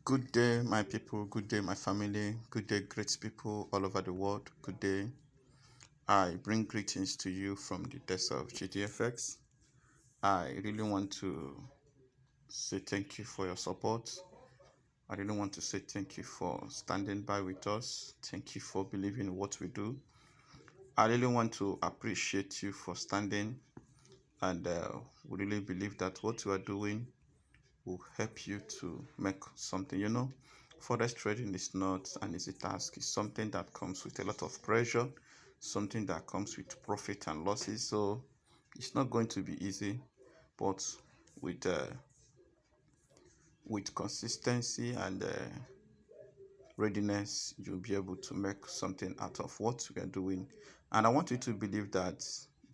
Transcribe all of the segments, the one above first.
Good day, my people. Good day, my family. Good day, great people all over the world. Good day. I bring greetings to you from the desk of GDFX. I really want to say thank you for your support. I really want to say thank you for standing by with us. Thank you for believing in what we do. I really want to appreciate you for standing, and we really believe that what we are doing will help you to make something. Forex trading is not an easy task. It's something that comes with a lot of pressure, something that comes with profit and losses. So it's not going to be easy, but with uh, with consistency and readiness, you'll be able to make something out of what we are doing. And I want you to believe that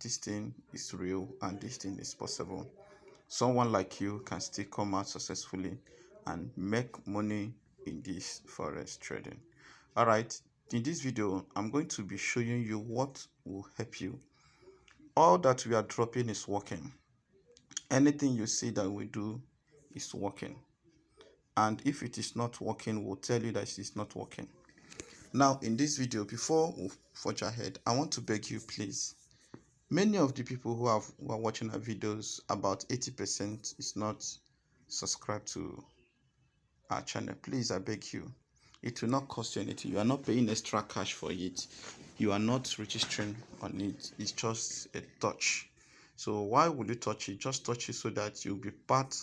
this thing is real and this thing is possible. Someone like you can still come out successfully and make money in this forex trading. All right, in this video I'm going to be showing you what will help you. All that we are dropping is working. Anything you see that we do is working, and if it is not working, we'll tell you that it is not working. Now in this video, before we forge ahead, I want to beg you, please. Many of the people who are watching our videos, about 80% is not subscribed to our channel. Please, I beg you, it will not cost you anything. You are not paying extra cash for it. You are not registering on it. It's just a touch. So why would you touch it? Just touch it so that you'll be part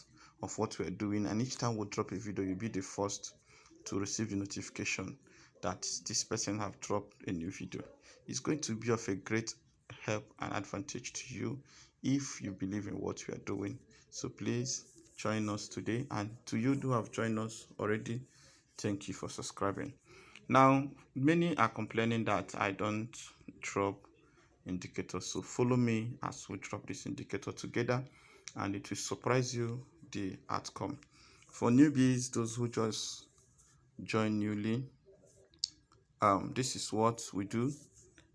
of what we're doing, and each time we drop a video, you'll be the first to receive the notification that this person have dropped a new video. It's going to be of a great help and advantage to you if you believe in what we are doing. So please join us today, and to you who have joined us already, thank you for subscribing. Now many are complaining that I don't drop indicators, so follow me as we drop this indicator together, and it will surprise you the outcome. For newbies, those who just join newly, this is what we do.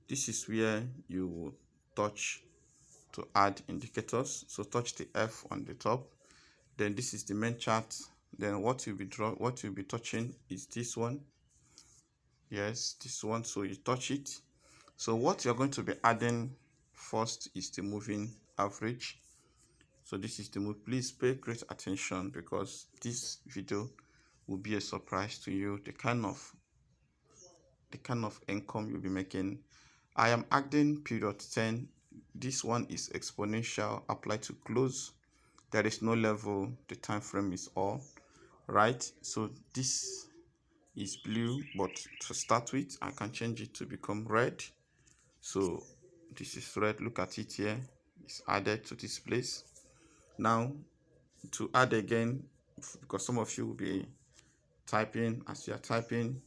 This is where you will touch to add indicators. So touch the F on the top. Then this is the main chart. Then what you'll be touching is this one. Yes, this one. So you touch it. So what you're going to be adding first is the moving average. So this is the move. Please pay great attention, because this video will be a surprise to you. The kind of income you'll be making. I am adding period 10. This one is exponential, apply to close. There is no level, the time frame is all right. So this is blue, but to start with, I can change it to become red. So this is red. Look at it here. It's added to this place. Now to add again, because some of you will be typing, as you are typing,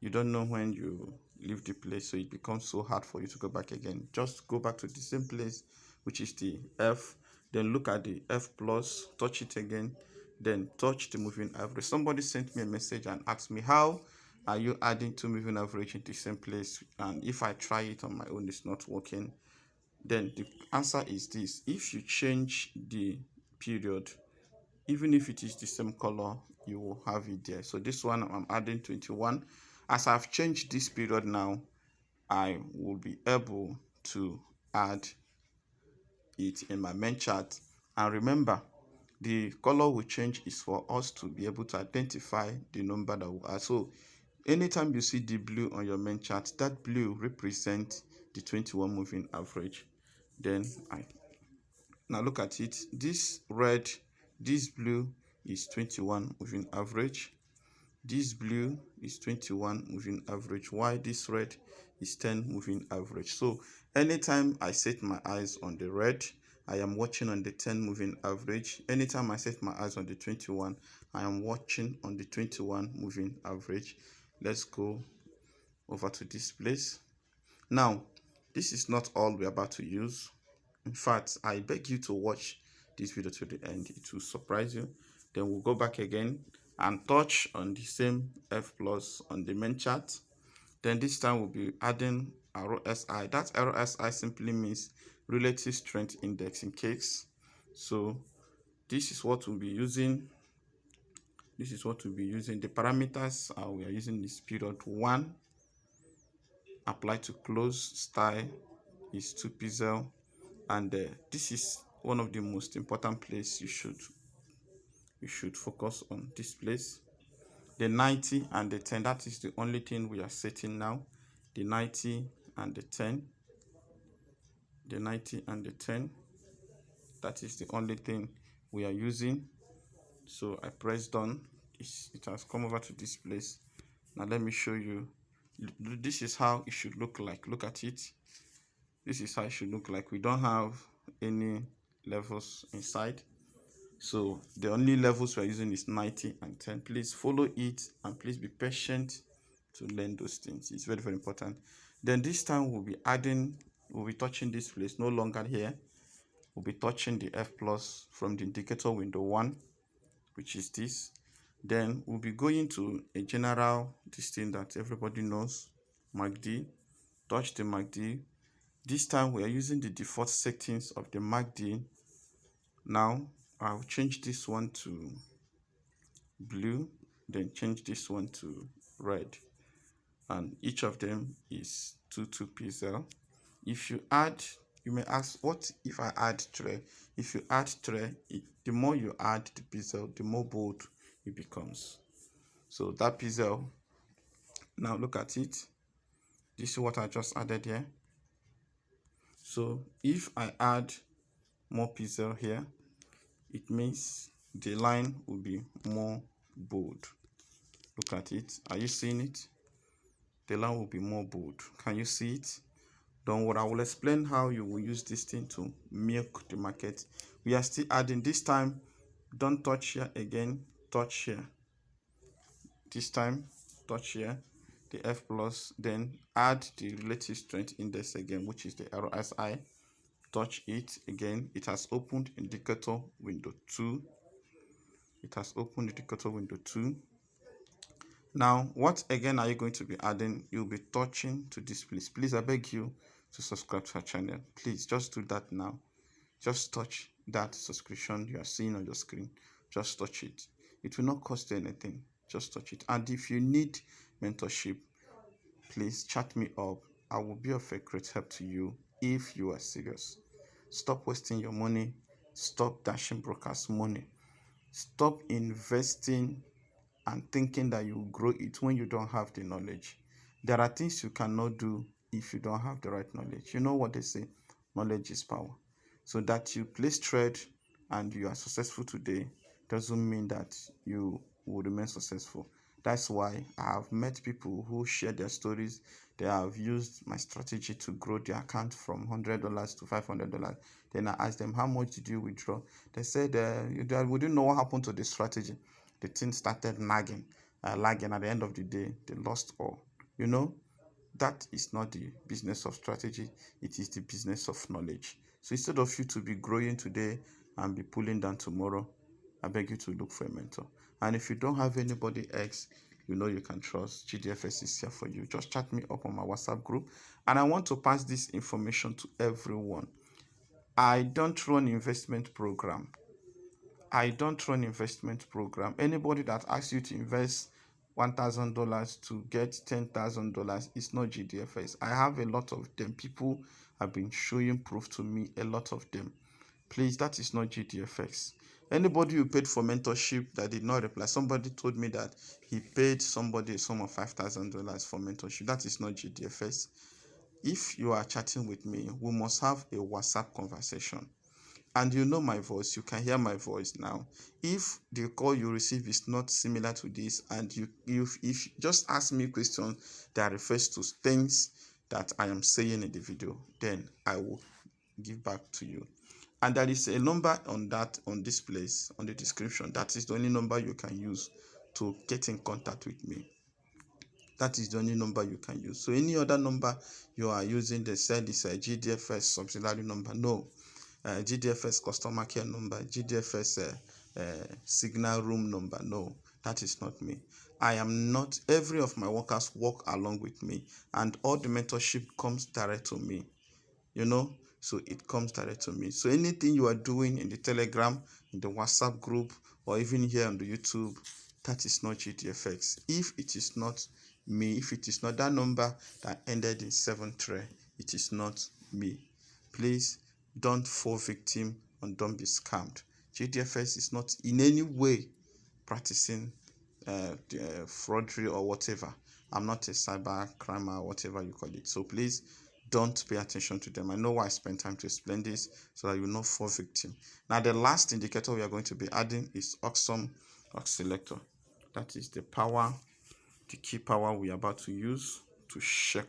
you don't know when you leave the place, so it becomes so hard for you to go back again. Just go back to the same place, which is the F. Then look at the F plus, touch it again, then touch the moving average. Somebody sent me a message and asked me, how are you adding two moving average in the same place, and if I try it on my own it's not working? Then the answer is this: if you change the period, even if it is the same color, you will have it there. So this one I'm adding 21. As I've changed this period now, I will be able to add it in my main chart. And remember, the color we change is for us to be able to identify the number that we are. So anytime you see the blue on your main chart, that blue represents the 21 moving average. Then now look at it. This red, this blue is 21 moving average. This blue is 21 moving average. Why this red is 10 moving average. So anytime I set my eyes on the red, I am watching on the 10 moving average. Anytime I set my eyes on the 21, I am watching on the 21 moving average. Let's go over to this place. Now, this is not all we're about to use. In fact, I beg you to watch this video to the end. It will surprise you. Then we'll go back again and touch on the same F plus on the main chart. Then this time we'll be adding RSI. That RSI simply means relative strength index in case. So this is what we'll be using. This is what we'll be using. The parameters we are using is period 1, apply to close, style is 2 pixel, and this is one of the most important place you should focus on, this place. The 90 and the 10, that is the only thing we are setting now. The 90 and the 10, the 90 and the 10, that is the only thing we are using. So I press done. It has come over to this place. Now let me show you. This is how it should look like. Look at it. This is how it should look like. We don't have any levels inside, so the only levels we're using is 90 and 10. Please follow it and please be patient to learn those things. It's very, very important. Then this time we'll be touching this place, no longer here. We'll be touching the F plus from the indicator window 1, which is this. Then we'll be going to a general, this thing that everybody knows, MACD. Touch the MACD. This time we are using the default settings of the MACD. Now I'll change this one to blue, then change this one to red, and each of them is 2 pixel. If you add, you may ask, what if I add tray? If you add tray, the more you add the pixel, the more bold it becomes. So that pixel, now look at it. This is what I just added here. So if I add more pixel here, it means the line will be more bold. Look at it. Are you seeing it? The line will be more bold. Can you see it? Don't worry, I will explain how you will use this thing to milk the market. We are still adding. This time, don't touch here again, touch here. This time, touch here, the F plus, then add the relative strength index again, which is the RSI. Touch it again. It has opened indicator window 2. It has opened indicator window 2. Now, what again are you going to be adding? You'll be touching to this place. Please, I beg you to subscribe to our channel. Please, just do that now. Just touch that subscription you are seeing on your screen. Just touch it. It will not cost you anything. Just touch it. And if you need mentorship, please chat me up. I will be of a great help to you if you are serious. Stop wasting your money. Stop dashing brokers' money. Stop investing and thinking that you will grow it when you don't have the knowledge. There are things you cannot do if you don't have the right knowledge. You know what they say, knowledge is power. So that you place trade and you are successful today doesn't mean that you will remain successful. That's why I have met people who share their stories. They have used my strategy to grow their account from $100 to $500. Then I asked them, how much did you withdraw? They said, we didn't know what happened to the strategy. The thing started lagging. At the end of the day, they lost all. You know, that is not the business of strategy. It is the business of knowledge. So instead of you to be growing today and be pulling down tomorrow, I beg you to look for a mentor. And if you don't have anybody else you know you can trust, GDFX is here for you. Just chat me up on my WhatsApp group. And I want to pass this information to everyone. I don't run investment program. Anybody that asks you to invest $1,000 to get $10,000 is not GDFX. I have a lot of them. People have been showing proof to me, a lot of them. Please, that is not GDFX. Anybody who paid for mentorship that did not reply, somebody told me that he paid somebody a sum of $5,000 for mentorship. That is not GDFX. If you are chatting with me, we must have a WhatsApp conversation. And you know my voice, you can hear my voice now. If the call you receive is not similar to this, and if you just ask me questions that refers to things that I am saying in the video, then I will give back to you. And there is a number on this place, on the description. That is the only number you can use to get in contact with me. That is the only number you can use. So any other number you are using, they said it's a GDFX subsidiary number. No. GDFX customer care number, GDFX signal room number. No, that is not me. I am not. Every of my workers work along with me, and all the mentorship comes direct to me. You know, so it comes direct to me. So anything you are doing in the Telegram, in the WhatsApp group, or even here on the YouTube, that is not GDFX. If it is not me, if it is not that number that ended in 73, it is not me. Please don't fall victim and don't be scammed. GDFX is not in any way practicing fraudery or whatever. I'm not a cyber crime or whatever you call it. So please don't pay attention to them. I know why I spent time to explain this so that you not fall victim. Now the last indicator we are going to be adding is awesome oscillator. That is the key power we are about to use to check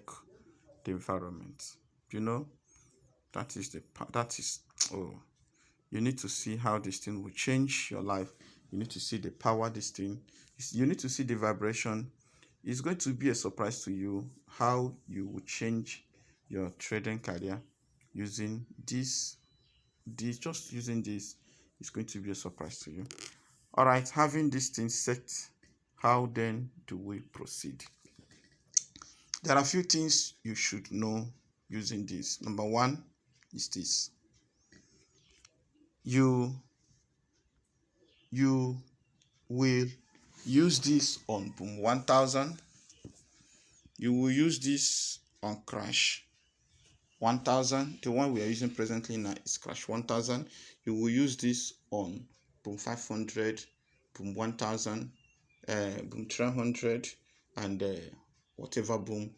the environment. You need to see how this thing will change your life. You need to see the power this thing. You need to see the vibration. It's going to be a surprise to you how you will change your trading career using this. Just using this is going to be a surprise to you. All right, having this thing set, how then do we proceed? There are a few things you should know using this. Number one is this. You will use this on boom 1000. You will use this on crash 1000. The one we are using presently now is crash 1000. You will use this on boom 500, boom 1000, boom 300, and whatever boom.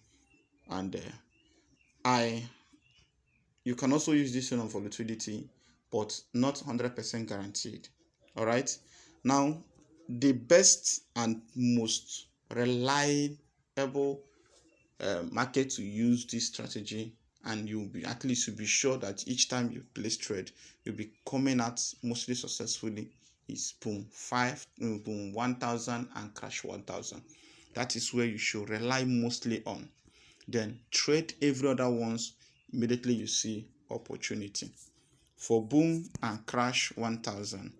And you can also use this one on volatility, but not 100% guaranteed. All right. Now, the best and most reliable market to use this strategy, and you'll be at least be sure that each time you place trade, you'll be coming out mostly successfully, is boom 1000 and crash 1000. That is where you should rely mostly on. Then trade every other ones immediately you see opportunity. For boom and crash 1000,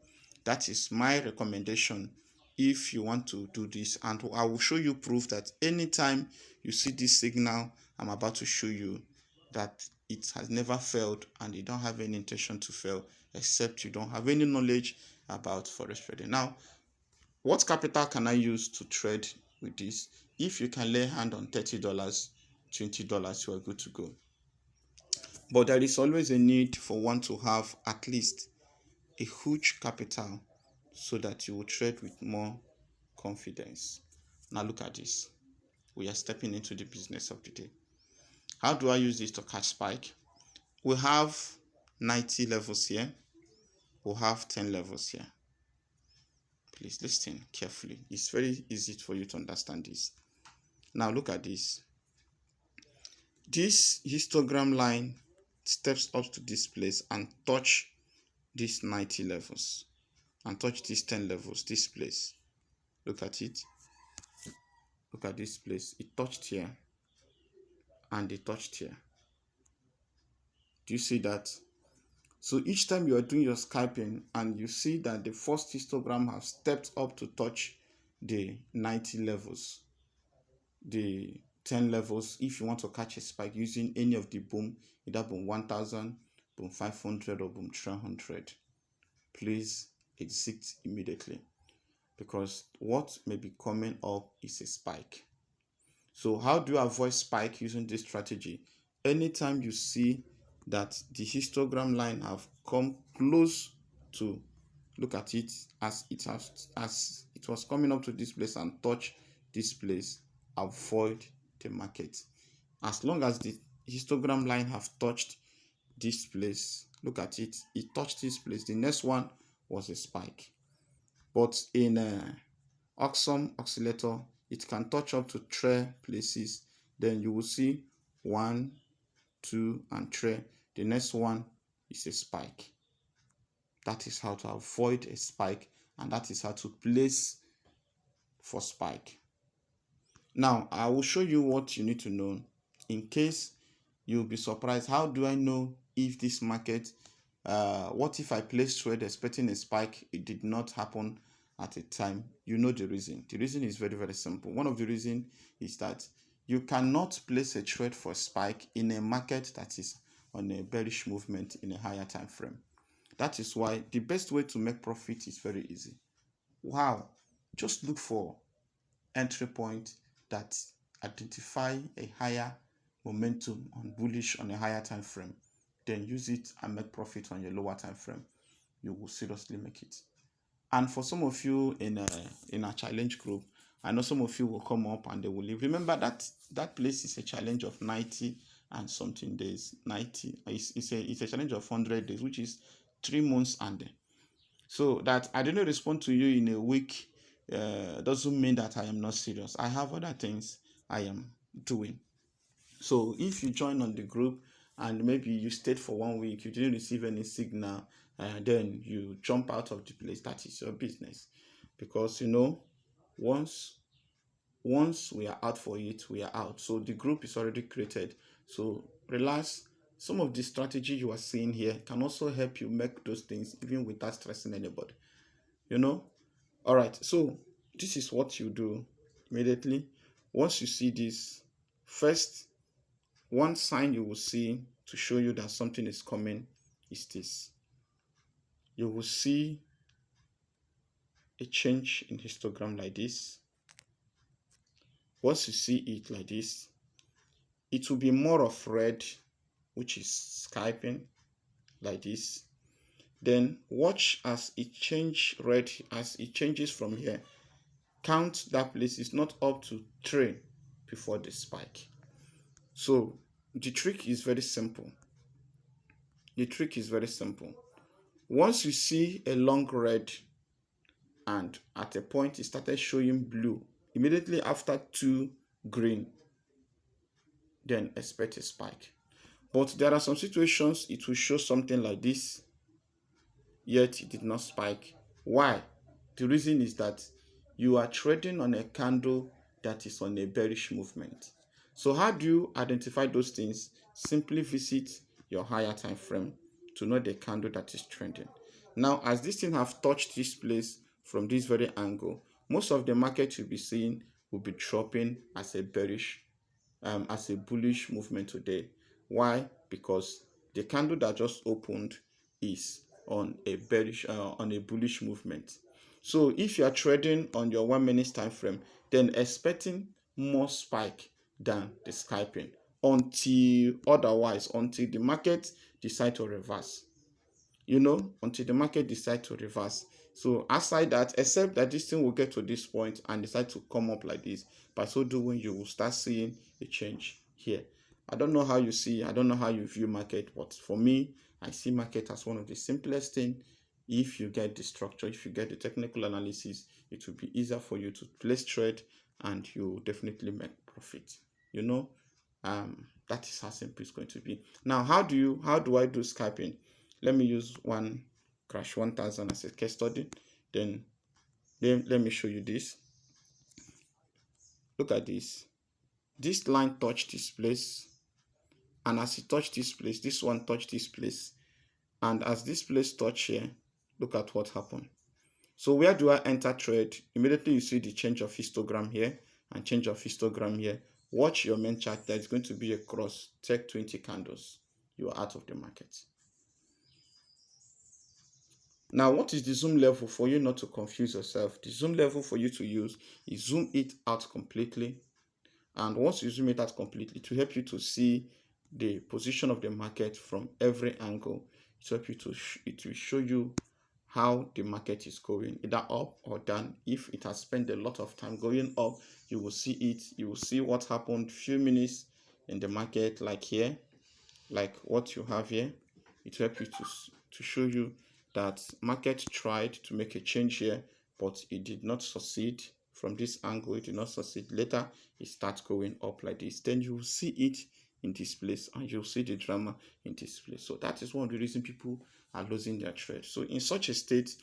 that is my recommendation if you want to do this, and I will show you proof that anytime you see this signal I'm about to show you, that it has never failed and you don't have any intention to fail, except you don't have any knowledge about forex trading. Now, what capital can I use to trade with this? If you can lay hand on $30, $20, you are good to go. But there is always a need for one to have at least a huge capital so that you will trade with more confidence. Now look at this. We are stepping into the business of the day. How do I use this to catch spike? We have 90 levels here. We'll have 10 levels here. Please listen carefully. It's very easy for you to understand this. Now look at this. This histogram line steps up to this place and touch these 90 levels and touch these 10 levels, this place. Look at it. Look at this place. It touched here and it touched here. Do you see that? So each time you are doing your scalping and you see that the first histogram has stepped up to touch the 90 levels, the 10 levels, if you want to catch a spike using any of the boom, either boom 1000, boom 500, or boom 300, please exit immediately, because what may be coming up is a spike. So how do you avoid spike using this strategy? Anytime you see that the histogram line have come close to, look at it, as it was coming up to this place and touch this place, avoid the market. As long as the histogram line have touched this place, look at it, it touched this place, the next one was a spike. But in awesome oscillator, it can touch up to 3 places. Then you will see 1, 2, and 3. The next one is a spike. That is how to avoid a spike, and that is how to place for spike. Now, I will show you what you need to know in case you'll be surprised. How do I know if this market, what if I place trade expecting a spike, it did not happen at a time? You know the reason. The reason is very, very simple. One of the reasons is that you cannot place a trade for a spike in a market that is on a bearish movement in a higher time frame. That is why the best way to make profit is very easy. Wow. just look for entry point that identify a higher momentum on bullish on a higher time frame, then use it and make profit on your lower time frame. You will seriously make it. And for some of you in a challenge group, I know some of you will come up and they will leave. Remember that that place is a challenge of 90 and something days. 90 it's a challenge of 100 days, which is 3 months. And so that I didn't respond to you in a week doesn't mean that I am not serious. I have other things I am doing. So if you join on the group and maybe you stayed for 1 week, you didn't receive any signal, then you jump out of the place, that is your business. Because once we are out for it, we are out. So the group is already created. So relax. Some of the strategy you are seeing here can also help you make those things even without stressing anybody. All right. So this is what you do immediately. Once you see this, first, one sign you will see to show you that something is coming is this. You will see a change in histogram like this. Once you see it like this, it will be more of red, which is scalping like this. Then watch as it changes red, as it changes from here. Count that place is not up to 3 before the spike. So the trick is very simple. Once you see a long red and at a point it started showing blue, immediately after 2 green, then expect a spike. But there are some situations it will show something like this, yet it did not spike. Why? The reason is that you are trading on a candle that is on a bearish movement. So how do you identify those things? Simply visit your higher time frame to know the candle that is trending. Now, as this thing have touched this place from this very angle, most of the market you'll be seeing will be dropping as a bearish, as a bullish movement today. Why? Because the candle that just opened is on a bearish, on a bullish movement. So if you are trading on your 1 minute time frame, then expecting more spike than the scalping until the market decide to reverse. Until the market decide to reverse. So aside that, except that this thing will get to this point and decide to come up like this, by so doing you will start seeing a change here. I don't know how you view market, but for me, I see market as one of the simplest thing. If you get the structure, if you get the technical analysis, it will be easier for you to place trade and you definitely make profit. That is how simple it's going to be. Now, how do I do scalping? Let me use one crash 1000 as a case study. Then let me show you this. Look at this. This line touched this place, and as it touched this place, this one touched this place, and as this place touched here, look at what happened. So where do I enter trade? Immediately you see the change of histogram here and change of histogram here. Watch your main chart. There is going to be a cross. Take 20 candles. You are out of the market. Now, what is the zoom level for you not to confuse yourself? The zoom level for you to use is zoom it out completely. And once you zoom it out completely, to help you to see the position of the market from every angle, it will show you how the market is going, either up or down. If it has spent a lot of time going up, you will see it. You will see what happened few minutes in the market, like here, like what you have here. It will help you to show you that market tried to make a change here, but it did not succeed. From this angle, it did not succeed. Later, it starts going up like this. Then you will see it in this place, and you'll see the drama in this place. So that is one of the reasons people are losing their trade. So in such a state,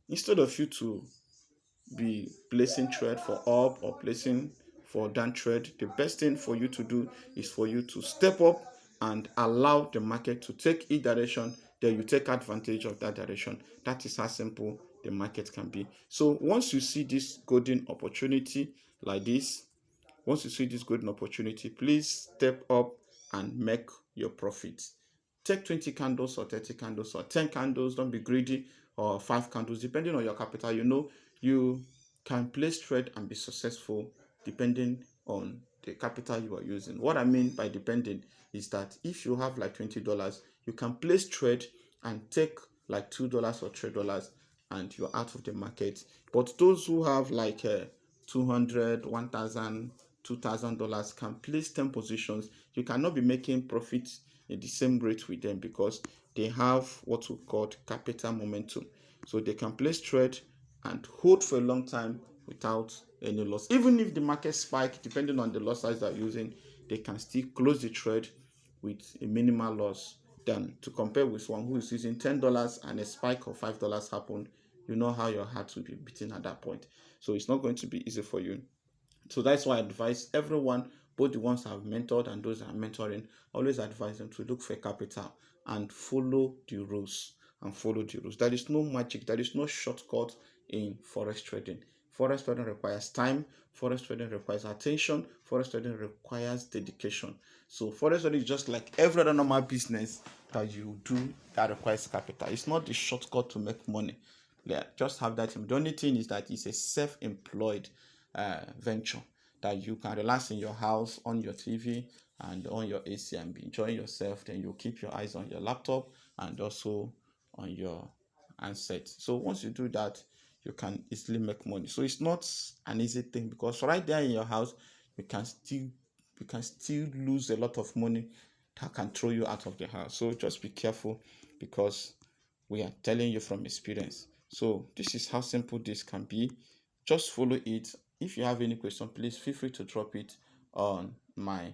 instead of you to be placing trade for up or placing for down trade, the best thing for you to do is for you to step up and allow the market to take each direction, then you take advantage of that direction. That is how simple the market can be. So once you see this golden opportunity like this, please step up and make your profits. Take 20 candles or 30 candles or 10 candles. Don't be greedy, or 5 candles, depending on your capital. You can place trade and be successful depending on the capital you are using. What I mean by depending is that if you have like $20, you can place trade and take like $2 or $3 and you're out of the market. But those who have like 200, 1,000, $2,000 can place 10 positions. You cannot be making profit in the same rate with them because they have what we call capital momentum. So they can place trade and hold for a long time without any loss. Even if the market spike, depending on the loss size they're using, they can still close the trade with a minimal loss than to compare with one who is using $10 and a spike of $5 happened. You know how your heart will be beating at that point. So it's not going to be easy for you. So that's why I advise everyone, both the ones I've mentored and those I'm mentoring, always advise them to look for capital and follow the rules. There is no magic, there is no shortcut in forex trading. Forex trading requires time, forex trading requires attention, forex trading requires dedication. So forex trading is just like every other normal business that you do that requires capital. It's not the shortcut to make money. Yeah, just have that. The only thing is that it's a self-employed venture that you can relax in your house on your TV and on your AC and be enjoying yourself. Then you keep your eyes on your laptop and also on your handset. So once you do that, you can easily make money. So it's not an easy thing because right there in your house, you can still lose a lot of money that can throw you out of the house. So just be careful because we are telling you from experience. So this is how simple this can be. Just follow it. If you have any question, please feel free to drop it on my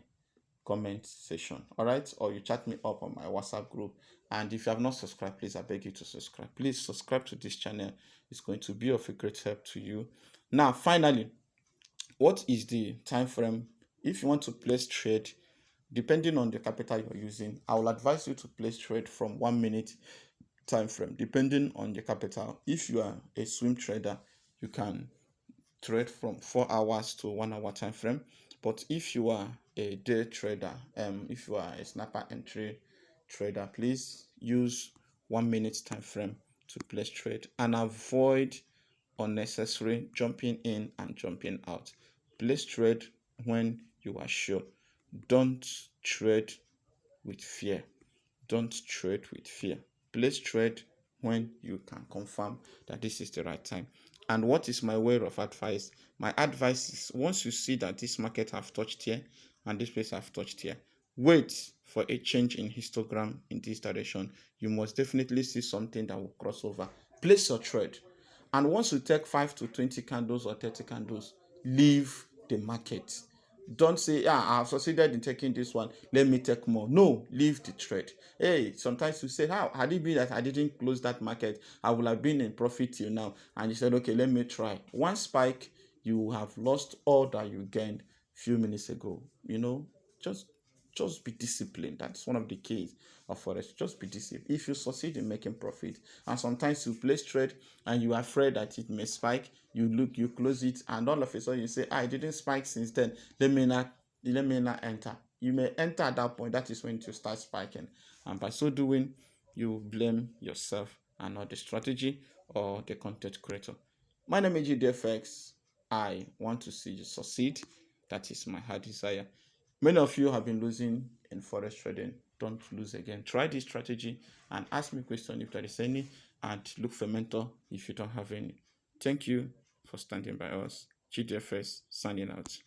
comment section. All right, or you chat me up on my WhatsApp group. And if you have not subscribed, please, I beg you to subscribe. Please subscribe to this channel. It's going to be of a great help to you. Now finally, what is the time frame if you want to place trade? Depending on the capital you're using, I will advise you to place trade from 1 minute time frame depending on the capital. If you are a swing trader, you can trade from 4 hours to 1 hour time frame. But if you are a day trader, if you are a snapper entry trader, please use 1 minute time frame to place trade and avoid unnecessary jumping in and jumping out. Place trade when you are sure. Don't trade with fear. Don't trade with fear. Place trade when you can confirm that this is the right time. And what is my way of advice? My advice is once you see that this market have touched here and this place have touched here, wait for a change in histogram in this direction. You must definitely see something that will cross over. Place your trade. And once you take 5 to 20 candles or 30 candles, leave the market. Don't say, yeah, I've succeeded in taking this one, let me take more. No, leave the trade. Hey, sometimes you say, how had it been that I didn't close that market, I would have been in profit till now. And you said, okay, let me try. One spike, you have lost all that you gained few minutes ago. Just just be disciplined. That's one of the keys of forex. Just be disciplined. If you succeed in making profit, and sometimes you place trade and you are afraid that it may spike, you close it, and all of a sudden you say, I didn't spike since then. Let me not enter. You may enter at that point. That is when you start spiking, and by so doing, you blame yourself and not the strategy or the content creator. My name is GDFX. I want to see you succeed. That is my heart desire. Many of you have been losing in forex trading. Don't lose again. Try this strategy and ask me a question if there is any, and look for a mentor if you don't have any. Thank you for standing by us. GDFS signing out.